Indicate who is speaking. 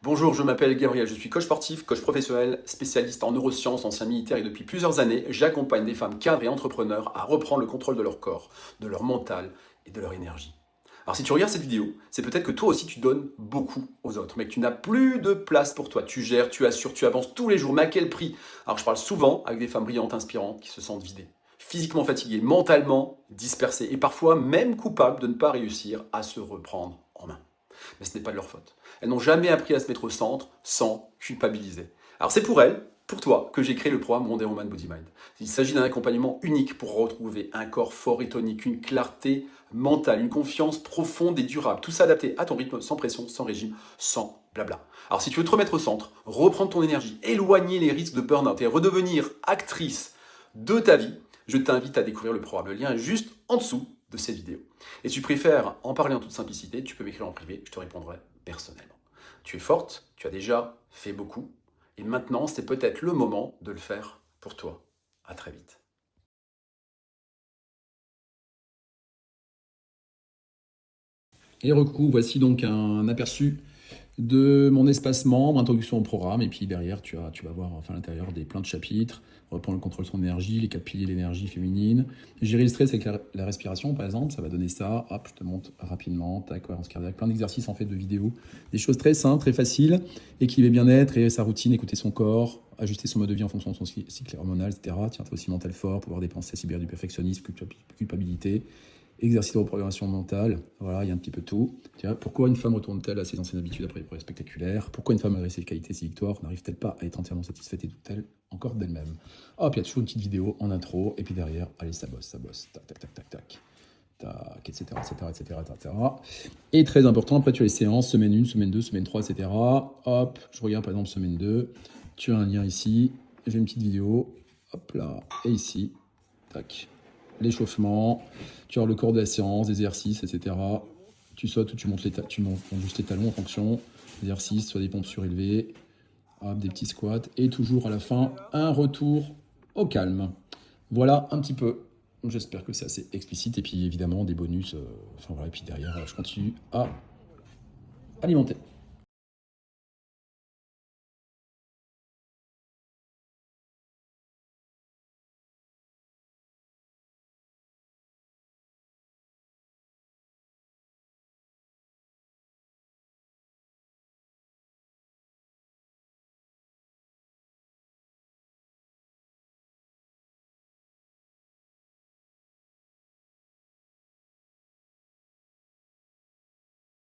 Speaker 1: Bonjour, je m'appelle Gabriel, je suis coach sportif, coach professionnel, spécialiste en neurosciences, ancien militaire et depuis plusieurs années, j'accompagne des femmes cadres et entrepreneurs à reprendre le contrôle de leur corps, de leur mental et de leur énergie. Alors si tu regardes cette vidéo, c'est peut-être que toi aussi tu donnes beaucoup aux autres, mais que tu n'as plus de place pour toi. Tu gères, tu assures, tu avances tous les jours, mais à quel prix? Alors je parle souvent avec des femmes brillantes, inspirantes, qui se sentent vidées, physiquement fatiguées, mentalement dispersées et parfois même coupables de ne pas réussir à se reprendre en main. Mais ce n'est pas de leur faute. Elles n'ont jamais appris à se mettre au centre sans culpabiliser. Alors c'est pour elles, pour toi, que j'ai créé le programme Wonder Woman Body Mind. Il s'agit d'un accompagnement unique pour retrouver un corps fort et tonique, une clarté mentale, une confiance profonde et durable. Tout ça adapté à ton rythme, sans pression, sans régime, sans blabla. Alors si tu veux te remettre au centre, reprendre ton énergie, éloigner les risques de burn-out et redevenir actrice de ta vie, je t'invite à découvrir le programme. Le lien est juste en dessous de cette vidéo. Et si tu préfères en parler en toute simplicité, tu peux m'écrire en privé, je te répondrai personnellement. Tu es forte, tu as déjà fait beaucoup, et maintenant c'est peut-être le moment de le faire pour toi. À très vite.
Speaker 2: Et recoucou, voici donc un aperçu de mon espace membre, introduction au programme, et puis derrière tu vas voir enfin, à l'intérieur plein de chapitres, reprendre le contrôle de son énergie, les 4 piliers de l'énergie féminine, gérer le stress avec la respiration par exemple, ça va donner ça, hop, je te montre rapidement, ta cohérence cardiaque, plein d'exercices en fait de vidéos, des choses très simples, très faciles, équilibrer bien-être et sa routine, écouter son corps, ajuster son mode de vie en fonction de son cycle hormonal, etc. Tiens, t'as aussi mental fort, pouvoir dépenser, cyber du perfectionnisme, culpabilité, exercice de reprogrammation mentale, voilà, il y a un petit peu tout. Tiens, pourquoi une femme retourne-t-elle à ses anciennes habitudes après des progrès spectaculaires? Pourquoi une femme, malgré ses qualités, ses victoires, n'arrive-t-elle pas à être entièrement satisfaite et doute-t-elle encore d'elle-même? Hop, il y a toujours une petite vidéo en intro, et puis derrière, allez, ça bosse, tac, tac, tac, tac, tac, tac, etc., etc., etc., etc. Et très important, après tu as les séances, semaine 1, semaine 2, semaine 3, etc. Hop, je regarde par exemple semaine 2, tu as un lien ici, j'ai une petite vidéo, hop là, et ici, tac, l'échauffement, tu as le corps de la séance, des exercices, etc. Tu sautes ou tu montes juste les talons en fonction. Exercices, soit des pompes surélevées, hop, des petits squats, et toujours à la fin, un retour au calme. Voilà un petit peu. J'espère que c'est assez explicite. Et puis évidemment, des bonus. Enfin voilà, et puis derrière, je continue à alimenter.